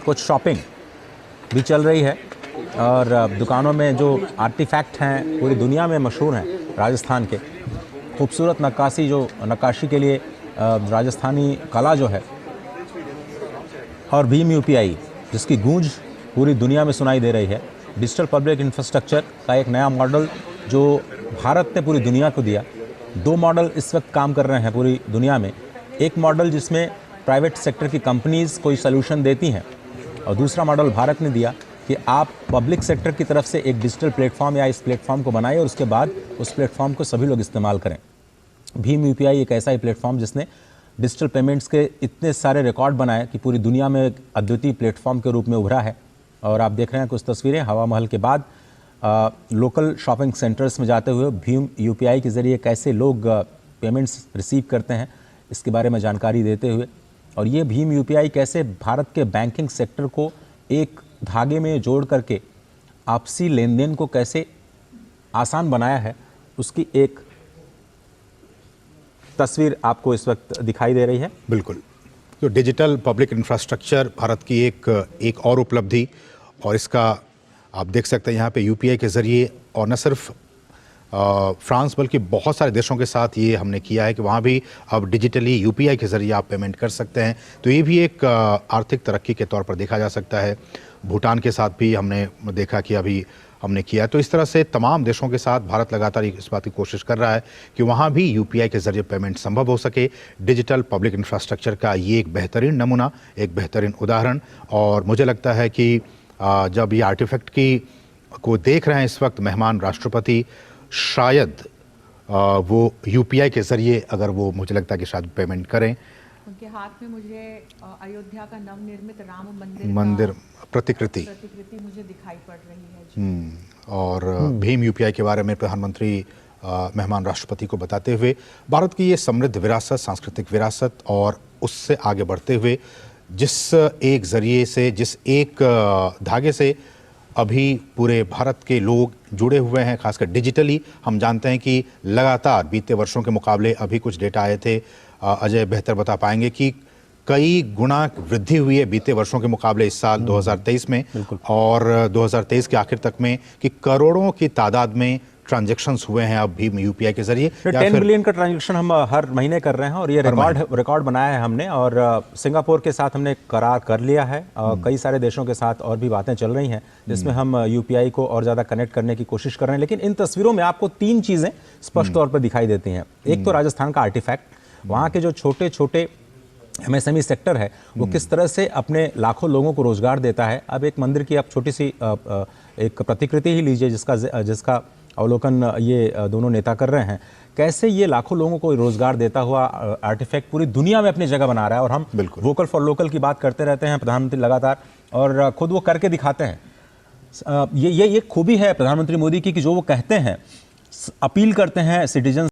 कुछ शॉपिंग भी चल रही है और दुकानों में जो आर्टिफैक्ट हैं पूरी दुनिया में मशहूर हैं राजस्थान के। खूबसूरत नक्काशी के लिए राजस्थानी कला जो है और भीम यूपीआई जिसकी गूंज पूरी दुनिया में सुनाई दे रही है। डिजिटल पब्लिक इंफ्रास्ट्रक्चर का एक नया मॉडल जो भारत ने पूरी दुनिया को दिया। 2 मॉडल इस वक्त काम कर रहे हैं पूरी दुनिया में। एक मॉडल जिसमें प्राइवेट सेक्टर की कंपनीज़ कोई सलूशन देती हैं और दूसरा मॉडल भारत ने दिया कि आप पब्लिक सेक्टर की तरफ से एक डिजिटल प्लेटफॉर्म या इस प्लेटफॉर्म को बनाएं और उसके बाद उस प्लेटफॉर्म को सभी लोग इस्तेमाल करें। भीम यूपीआई एक ऐसा ही प्लेटफॉर्म जिसने डिजिटल पेमेंट्स के इतने सारे रिकॉर्ड बनाए कि पूरी दुनिया में एक अद्वितीय प्लेटफॉर्म के रूप में उभरा है। और आप देख रहे हैं कुछ तस्वीरें हवा महल के बाद लोकल शॉपिंग सेंटर्स में जाते हुए भीम यूपीआई के ज़रिए कैसे लोग पेमेंट्स रिसीव करते हैं इसके बारे में जानकारी देते हुए, और ये भीम यूपीआई कैसे भारत के बैंकिंग सेक्टर को एक धागे में जोड़ करके आपसी लेन देन को कैसे आसान बनाया है उसकी एक तस्वीर आपको इस वक्त दिखाई दे रही है। बिल्कुल, तो डिजिटल पब्लिक इंफ्रास्ट्रक्चर भारत की एक और उपलब्धि, और इसका आप देख सकते हैं यहाँ पे यूपीआई के ज़रिए, और न सिर्फ फ्रांस बल्कि बहुत सारे देशों के साथ ये हमने किया है कि वहाँ भी अब डिजिटली यूपीआई के ज़रिए आप पेमेंट कर सकते हैं। तो ये भी एक आर्थिक तरक्की के तौर पर देखा जा सकता है। भूटान के साथ भी हमने देखा कि अभी हमने किया। तो इस तरह से तमाम देशों के साथ भारत लगातार इस बात की कोशिश कर रहा है कि वहाँ भी यूपीआई के ज़रिए पेमेंट संभव हो सके। डिजिटल पब्लिक इंफ्रास्ट्रक्चर का ये एक बेहतरीन नमूना, एक बेहतरीन उदाहरण। और मुझे लगता है कि जब ये आर्टिफैक्ट को देख रहे हैं इस वक्त मेहमान राष्ट्रपति, शायद वो यूपीआई के ज़रिए अगर वो, मुझे लगता है कि शायद पेमेंट करें। उनके हाथ में मुझे अयोध्या का नवनिर्मित राम मंदिर प्रतिकृति मुझे दिखाई पड़ रही है। और भीम यूपीआई के बारे में प्रधानमंत्री मेहमान राष्ट्रपति को बताते हुए भारत की ये समृद्ध विरासत, सांस्कृतिक विरासत, और उससे आगे बढ़ते हुए जिस एक ज़रिए से, जिस एक धागे से अभी पूरे भारत के लोग जुड़े हुए हैं, खासकर डिजिटली। हम जानते हैं कि लगातार बीते वर्षों के मुकाबले अभी कुछ डेटा आए थे, अजय बेहतर बता पाएंगे कि कई गुना वृद्धि हुई है बीते वर्षों के मुकाबले इस साल 2023 में, और 2023 के आखिर तक में कि करोड़ों की तादाद में ट्रांजैक्शंस हुए हैं अब भी यूपीआई के जरिए। 10 बिलियन का ट्रांजैक्शन हम हर महीने कर रहे हैं और ये रिकॉर्ड बनाया है हमने, और सिंगापुर के साथ हमने करार कर लिया है। कई सारे देशों के साथ और भी बातें चल रही हैं जिसमें हम यूपीआई को और ज़्यादा कनेक्ट करने की कोशिश कर रहे हैं। लेकिन इन तस्वीरों में आपको 3 चीज़ें स्पष्ट तौर पर दिखाई देती हैं। एक तो राजस्थान का आर्टिफैक्ट, वहाँ के जो छोटे छोटे एमएसएमई सेक्टर है वो किस तरह से अपने लाखों लोगों को रोजगार देता है। अब एक मंदिर की आप छोटी सी एक प्रतिकृति ही लीजिए जिसका अवलोकन ये दोनों नेता कर रहे हैं, कैसे ये लाखों लोगों को रोजगार देता हुआ आर्टिफैक्ट पूरी दुनिया में अपनी जगह बना रहा है। और हम वोकल फॉर लोकल की बात करते रहते हैं प्रधानमंत्री लगातार, और खुद वो करके दिखाते हैं। ये खूबी है प्रधानमंत्री मोदी की कि जो वो कहते हैं, अपील करते हैं सिटीजन